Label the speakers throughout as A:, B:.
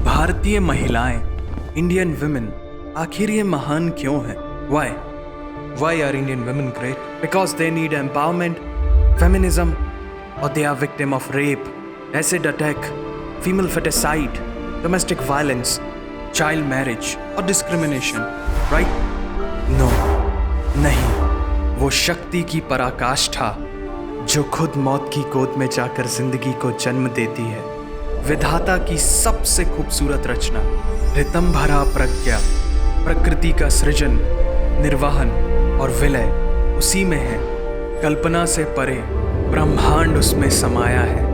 A: भारतीय महिलाएं, Indian women, आखिर ये महान क्यों हैं? Why? Why are Indian women great? Because they need empowerment, feminism, or they are victim of rape, acid attack, female feticide, domestic violence, child marriage or discrimination, right? No, नहीं। वो शक्ति की पराकाष्ठा जो खुद मौत की गोद में जाकर जिंदगी को जन्म देती है। विधाता की सबसे खूबसूरत रचना, रितम भरा प्रज्ञा, प्रकृति का सृजन, निर्वहन और विलय उसी में है। कल्पना से परे ब्रह्मांड उसमें समाया है।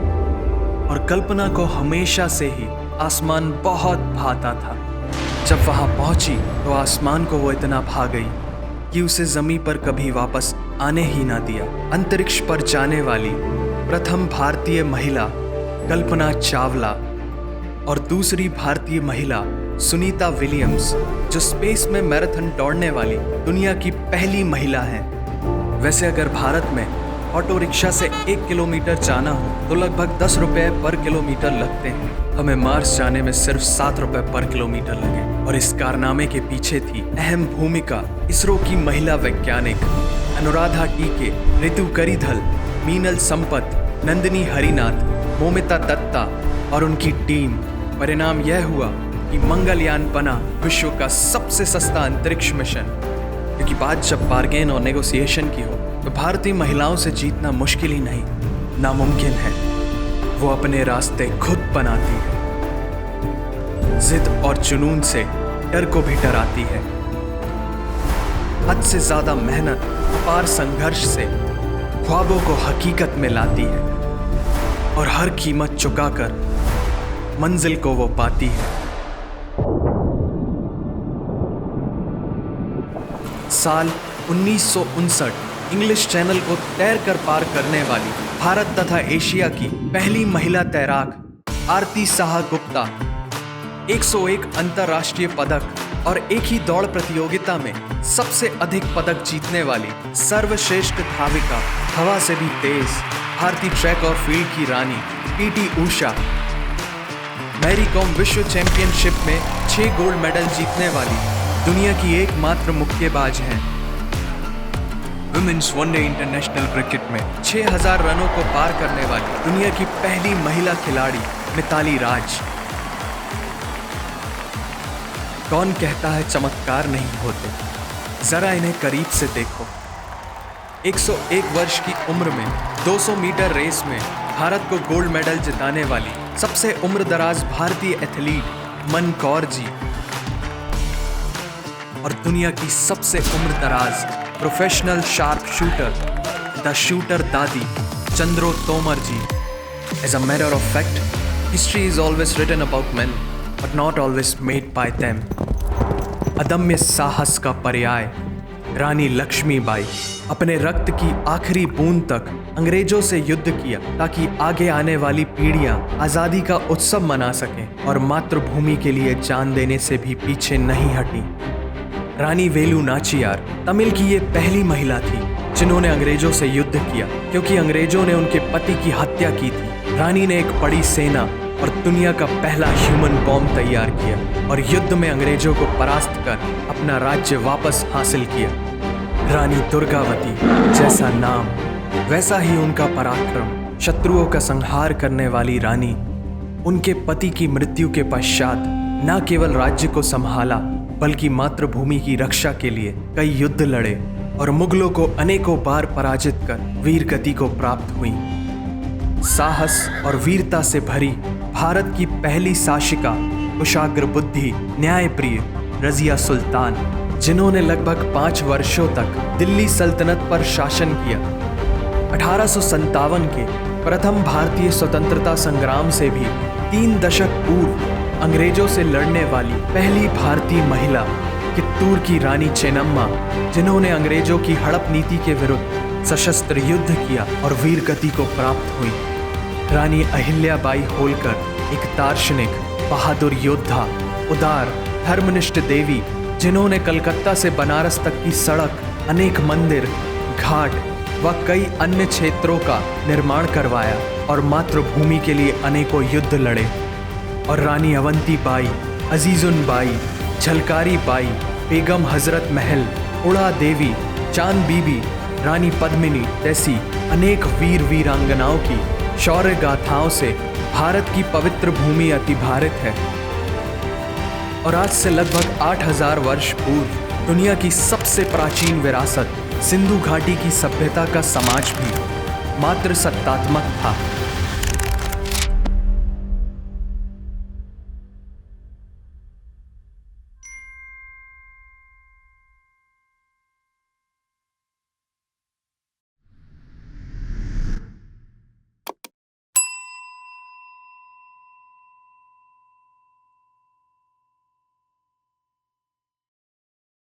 A: और कल्पना को हमेशा से ही आसमान बहुत भाता था। जब वहां पहुंची तो आसमान को वो इतना भा गई कि उसे जमीन पर कभी वापस आने ही ना दिया। अंतरिक्ष पर जाने वाली प्रथम भारतीय महिला कल्पना चावला और दूसरी भारतीय महिला सुनीता विलियम्स, जो स्पेस में मैराथन दौड़ने वाली दुनिया की पहली महिला है। वैसे अगर भारत में ऑटो रिक्शा से 1 किलोमीटर जाना हो तो लगभग 10 रुपए पर किलोमीटर लगते हैं। हमें मार्स जाने में सिर्फ 7 रुपए पर किलोमीटर लगे। और इस कारनामे के पीछे थी अहम भूमिका इसरो की महिला वैज्ञानिक अनुराधा टीके, ऋतु करीधल, मीनल संपत, नंदिनी हरिनाथ, मोमिता दत्ता और उनकी टीम। परिणाम यह हुआ कि मंगलयान बना विश्व का सबसे सस्ता अंतरिक्ष मिशन। क्योंकि बात जब बार्गेन और नेगोशिएशन की हो तो भारतीय महिलाओं से जीतना मुश्किल ही नहीं, नामुमकिन है। वो अपने रास्ते खुद बनाती है, जिद और जुनून से डर को भी डराती है। हद से ज्यादा मेहनत, अपार संघर्ष से ख्वाबों को हकीकत में लाती है और हर कीमत चुकाकर मंजिल को वो पाती है। साल 1959 इंग्लिश चैनल को तैर कर पार करने वाली भारत तथा एशिया की पहली महिला तैराक आरती साहा गुप्ता 101 अंतर्राष्ट्रीय पदक और एक ही दौड़ प्रतियोगिता में सबसे अधिक पदक जीतने वाली सर्वश्रेष्ठ धाविका, हवा से भी तेज भारतीय ट्रैक और फील्ड की रानी पीटी उषा, मैरी कॉम विश्व चैंपियनशिप में 6 गोल्ड मेडल जीतने वाली दुनिया की एकमात्र मुक्केबाज हैं। वुमेन्स वनडे इंटरनेशनल क्रिकेट में 6000 रनों को पार करने वाली दुनिया की पहली महिला खिलाड़ी मिताली राज। कौन कहता है चमत्कार नहीं होते? जरा इन्हें करीब से देखो। 101 वर्ष की उम्र में 200 मीटर रेस में भारत को गोल्ड मेडल जिताने वाली सबसे उम्रदराज भारतीय एथलीट मन कौर जी और दुनिया की सबसे उम्रदराज professional sharp shooter the shooter दादी Chandro Tomar ji. As a matter of fact, history is always written about men, but not always made by them. अदम्य साहस का पर्याय रानी लक्ष्मीबाई अपने रक्त की आखिरी बूंद तक अंग्रेजों से युद्ध किया ताकि आगे आने वाली पीढ़ियां आज़ादी का उत्सव मना सकें, और मातृभूमि के लिए जान देने से भी पीछे नहीं हटी। रानी वेलु नाचियार तमिल की ये पहली महिला थी जिन्होंने अंग्रेजों से युद्ध किया, क्योंकि अंग्रेजों ने उनके पति की हत्या की थी। रानी ने एक बड़ी सेना और दुनिया का पहला ह्यूमन बॉम्ब तैयार किया और युद्ध में अंग्रेजों को परास्त कर अपना राज्य वापस हासिल किया। रानी दुर्गावती जैसा नाम वैसा ही उनका पराक्रम। शत्रुओं का संहार करने वाली रानी उनके पति की मृत्यु के पश्चात न केवल राज्य को संभाला बल्कि मातृभूमि की रक्षा के लिए कई युद्ध लड़े और मुगलों को अनेकों बार पराजित कर वीर गति को प्राप्त हुई। साहस और वीरता से भरी भारत की पहली शासिका, कुशाग्र बुद्धि, न्यायप्रिय रजिया सुल्तान जिन्होंने लगभग 5 वर्षों तक दिल्ली सल्तनत पर शासन किया। 1857 के प्रथम भारतीय स्वतंत्रता संग्राम से भी 3 दशक पूर्व अंग्रेजों से लड़ने वाली पहली भारतीय महिला कित्तूर की रानी चेन्नम्मा, जिन्होंने अंग्रेजों की हड़प नीति के विरुद्ध सशस्त्र युद्ध किया और वीर गति को प्राप्त हुई। रानी अहिल्याबाई होलकर एक दार्शनिक, बहादुर योद्धा, उदार, धर्मनिष्ठ देवी, जिन्होंने कलकत्ता से बनारस तक की सड़क, अनेक मंदिर, घाट व कई अन्य क्षेत्रों का निर्माण करवाया और मातृभूमि के लिए अनेकों युद्ध लड़े। और रानी अवंती बाई, अजीजुन बाई, झलकारी बाई, बेगम हजरत महल, उड़ा देवी, चांद बीबी, रानी पद्मिनी जैसी अनेक वीर वीरांगनाओं की शौर्य गाथाओं से भारत की पवित्र भूमि अतिभारित है। और आज से लगभग 8000 वर्ष पूर्व दुनिया की सबसे प्राचीन विरासत सिंधु घाटी की सभ्यता का समाज भी मात्र सत्तात्मक था।